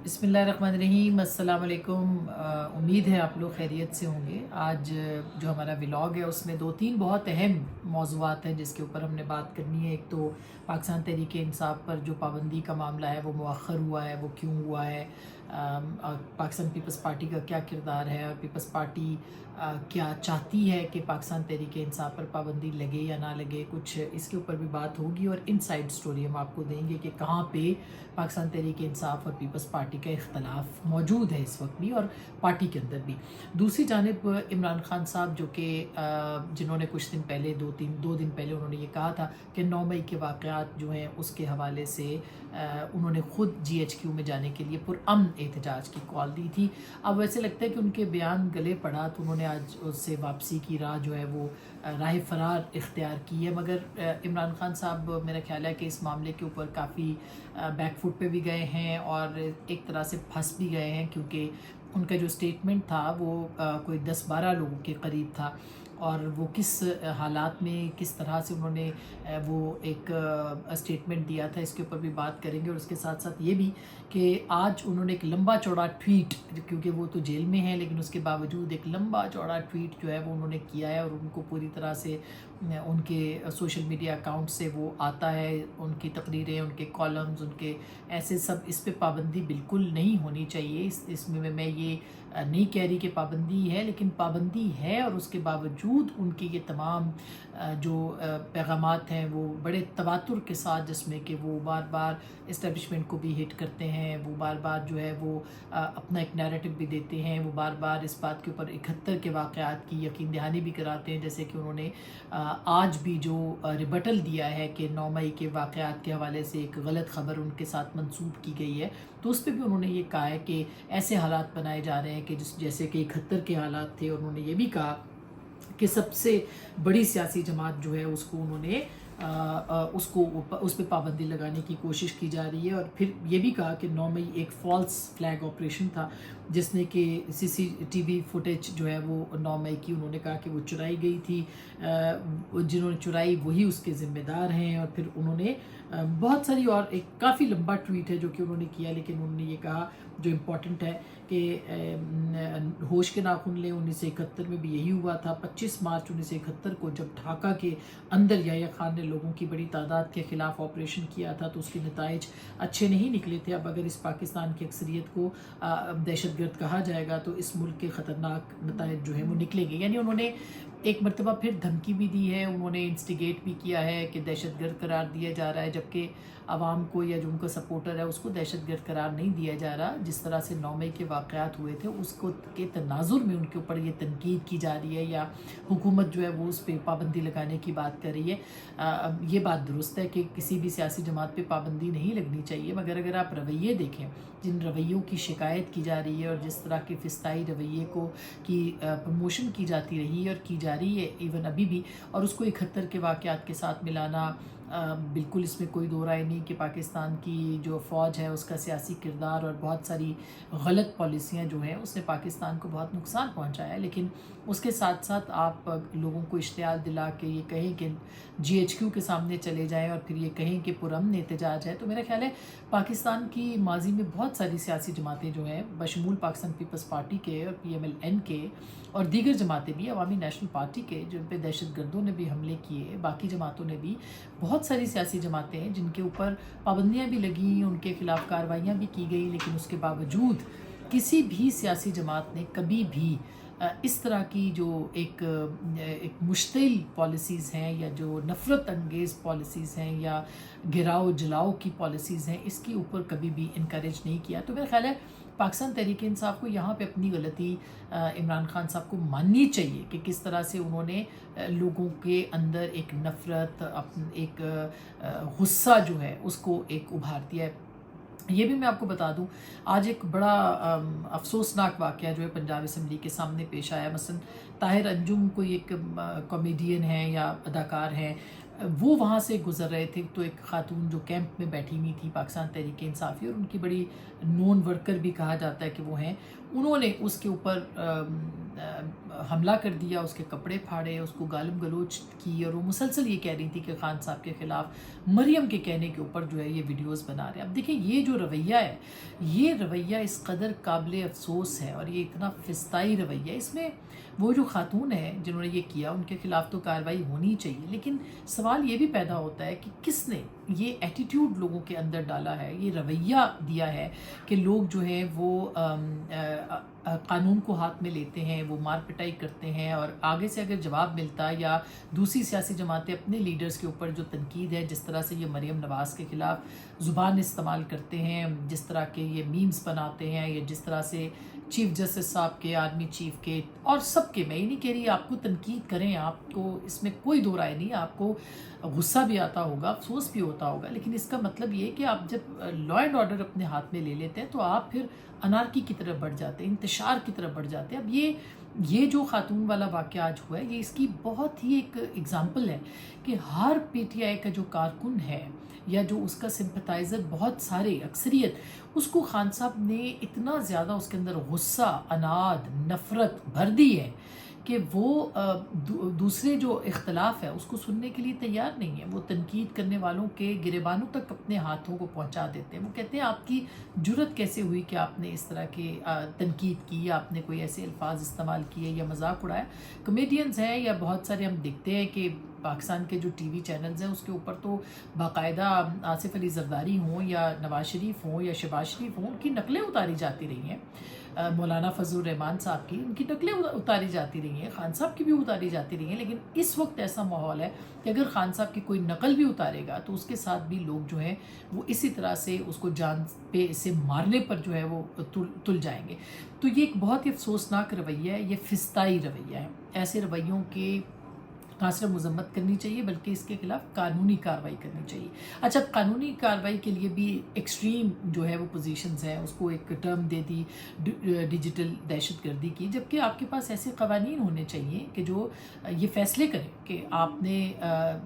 بسم اللہ الرحمن الرحیم، السلام علیکم۔ امید ہے آپ لوگ خیریت سے ہوں گے۔ آج جو ہمارا ولاگ ہے اس میں دو تین بہت اہم موضوعات ہیں جس کے اوپر ہم نے بات کرنی ہے۔ ایک تو پاکستان تحریک انصاف پر جو پابندی کا معاملہ ہے وہ مؤخر ہوا ہے، وہ کیوں ہوا ہے، پاکستان پیپلز پارٹی کا کیا کردار ہے، اور پیپلز پارٹی کیا چاہتی ہے کہ پاکستان تحریک انصاف پر پابندی لگے یا نہ لگے، کچھ اس کے اوپر بھی بات ہوگی، اور انسائیڈ سٹوری ہم آپ کو دیں گے کہ کہاں پہ پاکستان تحریک انصاف اور پیپلز پارٹی کا اختلاف موجود ہے اس وقت بھی، اور پارٹی کے اندر بھی۔ دوسری جانب عمران خان صاحب جو کہ جنہوں نے کچھ دن پہلے دو دن پہلے انہوں نے یہ کہا تھا کہ 9 مئی کے واقعات جو ہیں اس کے حوالے سے انہوں نے خود جی ایچ کیو میں جانے کے لیے پرامن احتجاج کی کال دی تھی۔ اب ویسے لگتا ہے کہ ان کے بیان گلے پڑا تو انہوں نے آج اس سے واپسی کی راہ جو ہے وہ راہ فرار اختیار کی ہے، مگر عمران خان صاحب میرا خیال ہے کہ اس معاملے کے اوپر کافی بیک فٹ پہ بھی گئے ہیں اور ایک طرح سے پھنس بھی گئے ہیں، کیونکہ ان کا جو اسٹیٹمنٹ تھا وہ کوئی 10-12 لوگوں کے قریب تھا، اور وہ کس حالات میں کس طرح سے انہوں نے وہ ایک اسٹیٹمنٹ دیا تھا، اس کے اوپر بھی بات کریں گے۔ اور اس کے ساتھ ساتھ یہ بھی کہ آج انہوں نے ایک لمبا چوڑا ٹویٹ، کیونکہ وہ تو جیل میں ہیں لیکن اس کے باوجود ایک لمبا چوڑا ٹویٹ جو ہے وہ انہوں نے کیا ہے، اور ان کو پوری طرح سے ان کے سوشل میڈیا اکاؤنٹ سے وہ آتا ہے، ان کی تقریریں، ان کے کالمز، ان کے ایسے سب، اس پہ پابندی بالکل نہیں ہونی چاہیے۔ اس میں یہ نہیں کہہ رہی کہ پابندی ہے، لیکن پابندی ہے، اور اس کے باوجود ان کی یہ تمام جو پیغامات ہیں وہ بڑے تواتر کے ساتھ، جس میں کہ وہ بار بار اسٹیبلشمنٹ کو بھی ہٹ کرتے ہیں، وہ بار بار جو ہے وہ اپنا ایک نیریٹو بھی دیتے ہیں، وہ بار بار اس بات کے اوپر 71 کے واقعات کی یقین دہانی بھی کراتے ہیں، جیسے کہ انہوں نے آج بھی جو ریبٹل دیا ہے کہ 9 مئی کے واقعات کے حوالے سے ایک غلط خبر ان کے ساتھ منسوب کی گئی ہے، تو اس پہ بھی انہوں نے یہ کہا ہے کہ ایسے حالات بنائے جا رہے ہیں کہ جیسے کہ 71 کے حالات تھے۔ انہوں نے یہ بھی کہا کہ سب سے بڑی سیاسی جماعت جو ہے اس کو انہوں نے اس پہ پابندی لگانے کی کوشش کی جا رہی ہے، اور پھر یہ بھی کہا کہ 9 مئی ایک فالس فلیگ آپریشن تھا، جس نے کہ CCTV فوٹیج جو ہے وہ 9 مئی کی انہوں نے کہا کہ وہ چرائی گئی تھی، جنہوں نے چرائی وہی اس کے ذمہ دار ہیں۔ اور پھر انہوں نے بہت ساری اور ایک کافی لمبا ٹویٹ ہے جو کہ انہوں نے کیا، لیکن انہوں نے یہ کہا جو امپورٹنٹ ہے کہ ہوش کے ناخن لیں، 1971 میں بھی یہی ہوا تھا۔ 25 مارچ 1971 کو جب ڈھاکہ کے اندر یحییٰ خان نے لوگوں کی بڑی تعداد کے خلاف آپریشن کیا تھا تو اس کے نتائج اچھے نہیں نکلے تھے۔ اب اگر اس پاکستان کی اکثریت کو دہشت گرد کہا جائے گا تو اس ملک کے خطرناک نتائج جو ہیں وہ نکلیں گے۔ یعنی انہوں نے ایک مرتبہ پھر دھمکی بھی دی ہے، انہوں نے انسٹیگیٹ بھی کیا ہے کہ دہشت گرد قرار دیا جا رہا ہے، جبکہ عوام کو یا جو ان کا سپورٹر ہے اس کو دہشت گرد قرار نہیں دیا جا رہا۔ جس طرح سے 9 مئی کے واقعات ہوئے تھے اس کو کے تناظر میں ان کے اوپر یہ تنقید کی جا رہی ہے، یا حکومت جو ہے وہ اس پہ پابندی لگانے کی بات کر رہی ہے۔ یہ بات درست ہے کہ کسی بھی سیاسی جماعت پہ پابندی نہیں لگنی چاہیے، مگر اگر آپ رویے دیکھیں، جن رویوں کی شکایت کی جا رہی ہے اور جس طرح کے فسطائی رویے کی پروموشن کی جاتی رہی ہے اور کی جا رہی ہے ایون ابھی بھی، اور اس کو 71 کے واقعات کے ساتھ ملانا، بالکل اس میں کوئی دو رائے نہیں کہ پاکستان کی جو فوج ہے اس کا سیاسی کردار اور بہت ساری غلط پالیسیاں جو ہیں اس نے پاکستان کو بہت نقصان پہنچایا ہے۔ لیکن اس کے ساتھ ساتھ آپ لوگوں کو اشتعال دلا کے یہ کہیں کہ GHQ کے سامنے چلے جائیں اور پھر یہ کہیں کہ پرامن احتجاج ہے، تو میرا خیال ہے پاکستان کی ماضی میں بہت ساری سیاسی جماعتیں جو ہیں بشمول پاکستان پیپلز پارٹی کے اور PMLN کے اور دیگر جماعتیں بھی، عوامی نیشنل پارٹی کے جن پہ دہشت گردوں نے بھی حملے کیے، باقی جماعتوں نے بھی، بہت ساری سیاسی جماعتیں ہیں جن کے اوپر پابندیاں بھی لگیں، ان کے خلاف کارروائیاں بھی کی گئی، لیکن اس کے باوجود کسی بھی سیاسی جماعت نے کبھی بھی اس طرح کی جو ایک مشتعل پالیسیز ہیں یا جو نفرت انگیز پالیسیز ہیں یا گراؤ جلاؤ کی پالیسیز ہیں، اس کے اوپر کبھی بھی انکریج نہیں کیا۔ تو میرا خیال ہے پاکستان تحریک انصاف کو یہاں پہ اپنی غلطی عمران خان صاحب کو ماننی چاہیے کہ کس طرح سے انہوں نے لوگوں کے اندر ایک نفرت، ایک غصہ جو ہے اس کو ایک ابھار دیا ہے۔ یہ بھی میں آپ کو بتا دوں، آج ایک بڑا افسوسناک واقعہ جو ہے پنجاب اسمبلی کے سامنے پیش آیا۔ مثلا طاہر انجم کوئی ایک کامیڈین ہیں یا اداکار ہیں، وہ وہاں سے گزر رہے تھے تو ایک خاتون جو کیمپ میں بیٹھی ہوئی تھی پاکستان تحریک انصافی، اور ان کی بڑی نون ورکر بھی کہا جاتا ہے کہ وہ ہیں، انہوں نے اس کے اوپر حملہ کر دیا، اس کے کپڑے پھاڑے، اس کو گالم گلوچ کی، اور وہ مسلسل یہ کہہ رہی تھی کہ خان صاحب کے خلاف مریم کے کہنے کے اوپر جو ہے یہ ویڈیوز بنا رہے ہیں۔ اب دیکھیں یہ جو رویہ ہے، یہ رویہ اس قدر قابل افسوس ہے اور یہ اتنا فسطائی رویہ ہے، اس میں وہ جو خاتون ہیں جنہوں نے یہ کیا ان کے خلاف تو کارروائی ہونی چاہیے، لیکن سوال یہ بھی پیدا ہوتا ہے کہ کس نے یہ ایٹیٹیوڈ لوگوں کے اندر ڈالا ہے، یہ رویہ دیا ہے کہ لوگ جو ہیں وہ قانون کو ہاتھ میں لیتے ہیں، وہ مار پٹائی کرتے ہیں، اور آگے سے اگر جواب ملتا یا دوسری سیاسی جماعتیں اپنے لیڈرز کے اوپر جو تنقید ہے، جس طرح سے یہ مریم نواز کے خلاف زبان استعمال کرتے ہیں، جس طرح کے یہ میمز بناتے ہیں، یا جس طرح سے چیف جسٹس صاحب کے، آرمی چیف کے، اور سب کے، میں یہ نہیں کہہ رہی آپ کو تنقید کریں، آپ کو اس میں کوئی دو رائے نہیں، آپ کو غصہ بھی آتا ہوگا، افسوس بھی ہوتا ہوگا، لیکن اس کا مطلب یہ کہ آپ جب لا اینڈ آرڈر اپنے ہاتھ میں لے لیتے ہیں تو آپ پھر انارکی کی طرف بڑھ جاتے ہیں، انتشار کی طرف بڑھ جاتے ہیں۔ اب یہ جو خاتون والا واقعہ آج ہوا ہے، یہ اس کی بہت ہی ایک اگزامپل ہے کہ ہر پی ٹی آئی کا جو کارکن ہے یا جو اس کا سمپتائزر بہت سارے اکثریت، اس کو خان صاحب نے اتنا زیادہ اس کے اندر غصہ، اناد، نفرت بھر دی ہے کہ وہ دوسرے جو اختلاف ہے اس کو سننے کے لیے تیار نہیں ہے۔ وہ تنقید کرنے والوں کے گریبانوں تک اپنے ہاتھوں کو پہنچا دیتے ہیں۔ وہ کہتے ہیں آپ کی جرت کیسے ہوئی کہ آپ نے اس طرح کی تنقید کی، یا آپ نے کوئی ایسے الفاظ استعمال کیے یا مذاق اڑایا۔ کمیڈینز ہیں یا بہت سارے ہم دیکھتے ہیں کہ پاکستان کے جو ٹی وی چینلز ہیں اس کے اوپر تو باقاعدہ آصف علی زرداری ہوں یا نواز شریف ہوں یا شہباز شریف ہوں، ان کی نقلیں اتاری جاتی رہی ہیں، مولانا فضل الرحمان صاحب کی ان کی نقلیں اتاری جاتی رہی ہیں، خان صاحب کی بھی اتاری جاتی رہی ہیں، لیکن اس وقت ایسا ماحول ہے کہ اگر خان صاحب کی کوئی نقل بھی اتارے گا تو اس کے ساتھ بھی لوگ جو ہیں وہ اسی طرح سے اس کو جان پہ سے مارنے پر جو ہے وہ تل جائیں گے۔ تو یہ ایک بہت ہی افسوسناک رویہ ہے، یہ فسطائی رویہ ہے۔ ایسے رویوں کے نہ صرف مذمت کرنی چاہیے بلکہ اس کے خلاف قانونی کارروائی کرنی چاہیے۔ اچھا، قانونی کارروائی کے لیے بھی ایکسٹریم جو ہے وہ پوزیشنز ہیں، اس کو ایک ٹرم دے دی ڈیجیٹل دہشت گردی کی، جبکہ آپ کے پاس ایسے قوانین ہونے چاہیے کہ جو یہ فیصلے کریں کہ آپ نے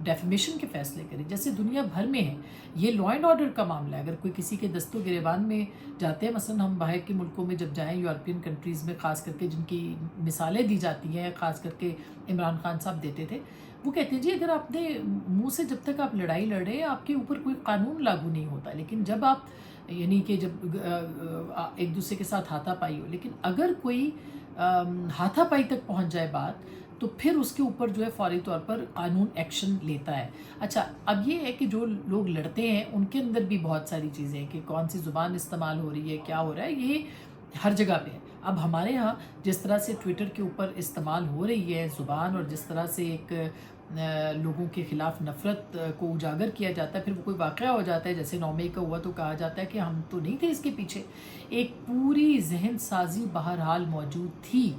ڈیفیمیشن کے فیصلے کریں، جیسے دنیا بھر میں ہے۔ یہ لا اینڈ آرڈر کا معاملہ ہے، اگر کوئی کسی کے دست و گریبان میں جاتے ہیں، مثلا ہم باہر کے ملکوں میں جب جائیں، یورپین کنٹریز میں خاص کر کے جن کی مثالیں دی جاتی ہیں، خاص کر کے عمران خان صاحب دیتے تھے، وہ کہتے ہیں جی اگر آپ نے منہ سے جب تک آپ لڑائی لڑے آپ کے اوپر کوئی قانون لاگو نہیں ہوتا، لیکن جب آپ یعنی کہ جب ایک دوسرے کے ساتھ ہاتھا پائی ہو، لیکن اگر کوئی ہاتھا پائی تک پہنچ جائے بات تو پھر اس کے اوپر جو ہے فوری طور پر قانون ایکشن لیتا ہے۔ اچھا، اب یہ ہے کہ جو لوگ لڑتے ہیں ان کے اندر بھی بہت ساری چیزیں ہیں کہ کون سی زبان استعمال ہو رہی ہے، کیا ہو رہا ہے، یہ ہر جگہ پہ ہے۔ اب ہمارے ہاں جس طرح سے ٹویٹر کے اوپر استعمال ہو رہی ہے زبان، اور جس طرح سے ایک لوگوں کے خلاف نفرت کو اجاگر کیا جاتا ہے، پھر وہ کوئی واقعہ ہو جاتا ہے جیسے 9 مئی کا ہوا تو کہا جاتا ہے کہ ہم تو نہیں تھے اس کے پیچھے۔ ایک پوری ذہن سازی بہرحال موجود تھی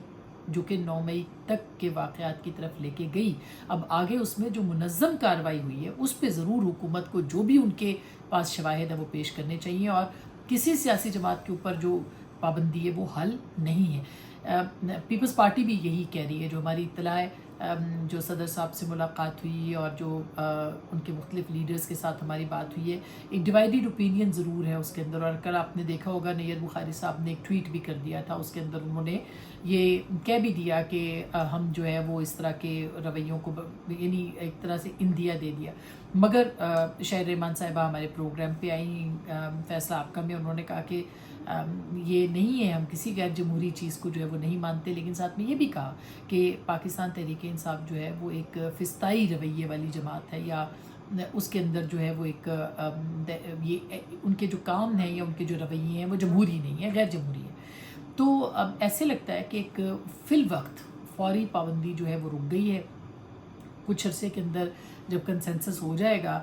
جو کہ 9 مئی تک کے واقعات کی طرف لے کے گئی۔ اب آگے اس میں جو منظم کارروائی ہوئی ہے اس پہ ضرور حکومت کو جو بھی ان کے پاس شواہد ہے وہ پیش کرنے چاہیے، اور کسی سیاسی جماعت کے اوپر جو پابندی ہے وہ حل نہیں ہے۔ پیپلز پارٹی بھی یہی کہہ رہی ہے، جو ہماری اطلاع ہے، جو صدر صاحب سے ملاقات ہوئی اور جو ان کے مختلف لیڈرز کے ساتھ ہماری بات ہوئی ہے، ایک ڈیوائیڈڈ اوپینین ضرور ہے اس کے اندر۔ اور کل آپ نے دیکھا ہوگا نیر بخاری صاحب نے ایک ٹویٹ بھی کر دیا تھا، اس کے اندر انہوں نے یہ کہہ بھی دیا کہ ہم جو ہے وہ اس طرح کے رویوں کو یعنی ایک طرح سے اندیا دے دیا۔ مگر شاہد رحمان صاحبہ ہمارے پروگرام پہ آئیں فیصلہ آپ کا میں، انہوں نے کہا کہ یہ نہیں ہے، ہم کسی غیر جمہوری چیز کو جو ہے وہ نہیں مانتے، لیکن ساتھ میں یہ بھی کہا کہ پاکستان تحریک انصاف جو ہے وہ ایک فسطائی رویے والی جماعت ہے، یا اس کے اندر جو ہے وہ ایک یہ ان کے جو کام ہیں یا ان کے جو رویے ہیں وہ جمہوری نہیں ہیں، غیر جمہوری ہیں۔ تو اب ایسے لگتا ہے کہ ایک فی الوقت فوری پابندی جو ہے وہ رک گئی ہے۔ کچھ عرصے کے اندر جب کنسنسس ہو جائے گا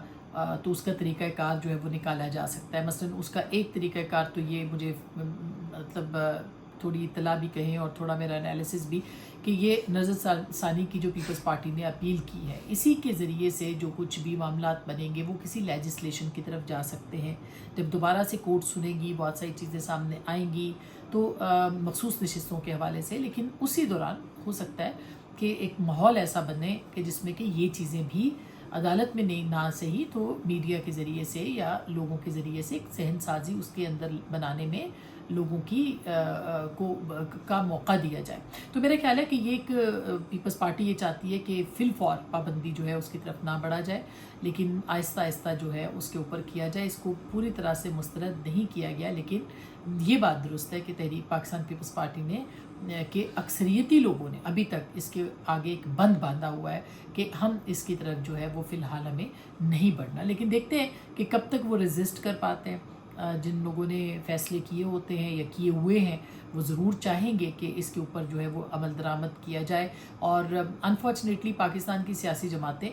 تو اس کا طریقہ کار جو ہے وہ نکالا جا سکتا ہے۔ مثلا اس کا ایک طریقہ کار تو یہ مجھے مطلب تھوڑی اطلاع بھی کہیں اور تھوڑا میرا انالیسس بھی، کہ یہ نظر ثانی کی جو پیپلز پارٹی نے اپیل کی ہے، اسی کے ذریعے سے جو کچھ بھی معاملات بنیں گے وہ کسی لیجسلیشن کی طرف جا سکتے ہیں۔ جب دوبارہ سے کورٹ سنیں گی بہت ساری چیزیں سامنے آئیں گی تو مخصوص نشستوں کے حوالے سے، لیکن اسی دوران ہو سکتا ہے کہ ایک ماحول ایسا بنے کہ جس میں کہ یہ چیزیں بھی عدالت میں نہیں نہ صحیح تو میڈیا کے ذریعے سے یا لوگوں کے ذریعے سے ایک صحن سازی اس کے اندر بنانے میں لوگوں کی کا موقع دیا جائے. تو میرا خیال ہے کہ یہ ایک پیپلز پارٹی یہ چاہتی ہے کہ فی الفور پابندی جو ہے اس کی طرف نہ بڑھا جائے، لیکن آہستہ آہستہ جو ہے اس کے اوپر کیا جائے. اس کو پوری طرح سے مسترد نہیں کیا گیا، لیکن یہ بات درست ہے کہ تحریک پاکستان پیپلز پارٹی نے کہ اکثریتی لوگوں نے ابھی تک اس کے آگے ایک بند باندھا ہوا ہے کہ ہم اس کی طرف جو ہے وہ فی الحال ہمیں نہیں بڑھنا. لیکن دیکھتے ہیں کہ کب تک وہ ریزسٹ کر پاتے ہیں. جن لوگوں نے فیصلے کیے ہوتے ہیں یا کیے ہوئے ہیں وہ ضرور چاہیں گے کہ اس کے اوپر جو ہے وہ عمل درآمد کیا جائے. اور انفارچونیٹلی پاکستان کی سیاسی جماعتیں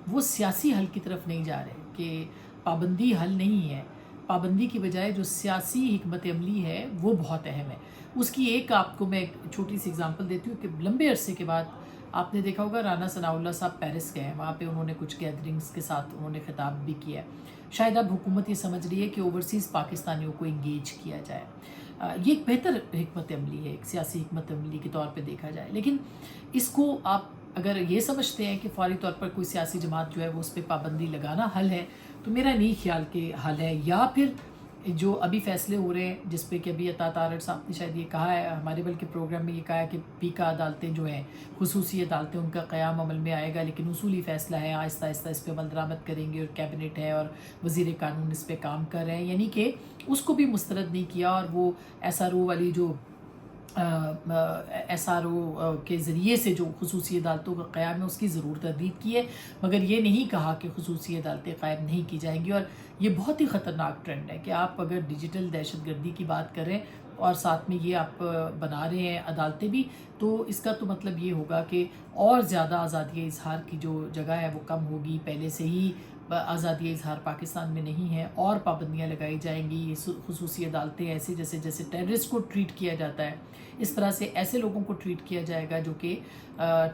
وہ سیاسی حل کی طرف نہیں جا رہے کہ پابندی حل نہیں ہے. پابندی کی بجائے جو سیاسی حکمت عملی ہے وہ بہت اہم ہے. اس کی ایک آپ کو میں ایک چھوٹی سی اگزامپل دیتی ہوں کہ لمبے عرصے کے بعد آپ نے دیکھا ہوگا رانا ثناء اللہ صاحب پیرس گئے ہیں، وہاں پہ انہوں نے کچھ گیدرنگز کے ساتھ انہوں نے خطاب بھی کیا ہے. شاید اب حکومت یہ سمجھ رہی ہے کہ اوورسیز پاکستانیوں کو انگیج کیا جائے. یہ ایک بہتر حکمت عملی ہے، ایک سیاسی حکمت عملی کے طور پہ دیکھا جائے. لیکن اس کو آپ اگر یہ سمجھتے ہیں کہ فوری طور پر کوئی سیاسی جماعت جو ہے وہ اس پہ پابندی لگانا حل ہے، تو میرا نہیں خیال کہ حل ہے. یا پھر جو ابھی فیصلے ہو رہے ہیں جس پہ کہ ابھی عطا تارڑ صاحب نے شاید یہ کہا ہے ہمارے بلکہ پروگرام میں یہ کہا ہے کہ پیکا عدالتیں جو ہیں خصوصی عدالتیں ان کا قیام عمل میں آئے گا، لیکن اصولی فیصلہ ہے آہستہ آہستہ اس پہ عمل درآمد کریں گے، اور کیبنٹ ہے اور وزیر قانون اس پہ کام کر رہے ہیں. یعنی کہ اس کو بھی مسترد نہیں کیا، اور وہ ایس آر او والی جو ایس آر او کے ذریعے سے جو خصوصی عدالتوں کا قیام ہے اس کی ضرور تردید کی ہے، مگر یہ نہیں کہا کہ خصوصی عدالتیں قائم نہیں کی جائیں گی. اور یہ بہت ہی خطرناک ٹرینڈ ہے کہ آپ اگر ڈیجیٹل دہشت گردی کی بات کریں اور ساتھ میں یہ آپ بنا رہے ہیں عدالتیں بھی، تو اس کا تو مطلب یہ ہوگا کہ اور زیادہ آزادی اظہار کی جو جگہ ہے وہ کم ہوگی. پہلے سے ہی آزادی اظہار پاکستان میں نہیں ہے اور پابندیاں لگائی جائیں گی. خصوصی عدالتیں ایسے جیسے ٹیررسٹ کو ٹریٹ کیا جاتا ہے اس طرح سے ایسے لوگوں کو ٹریٹ کیا جائے گا جو کہ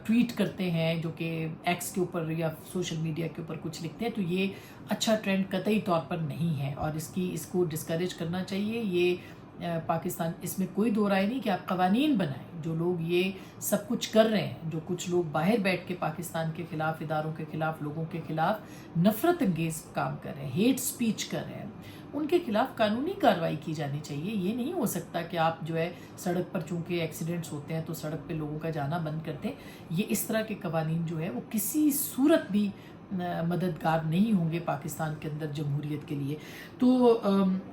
ٹویٹ کرتے ہیں، جو کہ ایکس کے اوپر یا سوشل میڈیا کے اوپر کچھ لکھتے ہیں. تو یہ اچھا ٹرینڈ قطعی طور پر نہیں ہے اور اس کو ڈسکریج کرنا چاہیے. یہ پاکستان اس میں کوئی دو رائے نہیں کہ آپ قوانین بنائیں. جو لوگ یہ سب کچھ کر رہے ہیں، جو کچھ لوگ باہر بیٹھ کے پاکستان کے خلاف، اداروں کے خلاف، لوگوں کے خلاف نفرت انگیز کام کر رہے ہیں، ہیٹ سپیچ کر رہے ہیں، ان کے خلاف قانونی کارروائی کی جانی چاہیے. یہ نہیں ہو سکتا کہ آپ جو ہے سڑک پر چونکہ ایکسیڈنٹس ہوتے ہیں تو سڑک پہ لوگوں کا جانا بند کرتے ہیں. یہ اس طرح کے قوانین جو ہے وہ کسی صورت بھی مددگار نہیں ہوں گے پاکستان کے اندر جمہوریت کے لیے. تو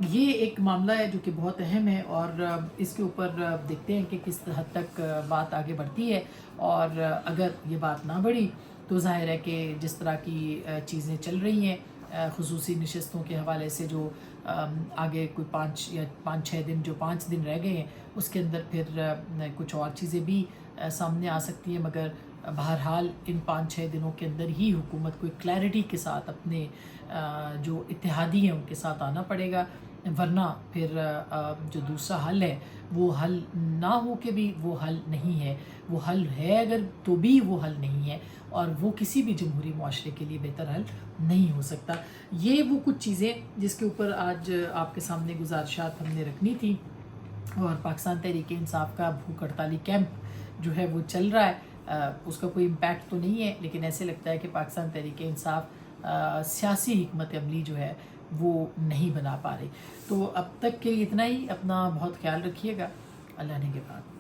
یہ ایک معاملہ ہے جو کہ بہت اہم ہے اور اس کے اوپر دیکھتے ہیں کہ کس حد تک بات آگے بڑھتی ہے. اور اگر یہ بات نہ بڑھی تو ظاہر ہے کہ جس طرح کی چیزیں چل رہی ہیں خصوصی نشستوں کے حوالے سے جو آگے کوئی 5 دن رہ گئے ہیں اس کے اندر پھر کچھ اور چیزیں بھی سامنے آ سکتی ہیں. مگر بہرحال ان 5-6 دنوں کے اندر ہی حکومت کو ایک کلیئرٹی کے ساتھ اپنے جو اتحادی ہیں ان کے ساتھ آنا پڑے گا، ورنہ پھر جو دوسرا حل ہے وہ حل نہ ہو کے بھی وہ حل نہیں ہے. وہ حل ہے اگر تو بھی وہ حل نہیں ہے، اور وہ کسی بھی جمہوری معاشرے کے لیے بہتر حل نہیں ہو سکتا. یہ وہ کچھ چیزیں جس کے اوپر آج آپ کے سامنے گزارشات ہم نے رکھنی تھی. اور پاکستان تحریک انصاف کا بھوک ہڑتالی کیمپ جو ہے وہ چل رہا ہے، اس کا کوئی امپیکٹ تو نہیں ہے، لیکن ایسے لگتا ہے کہ پاکستان تحریک انصاف سیاسی حکمت عملی جو ہے وہ نہیں بنا پا رہی. تو اب تک کے لیے اتنا ہی. اپنا بہت خیال رکھیے گا. اللہ نے کے بعد.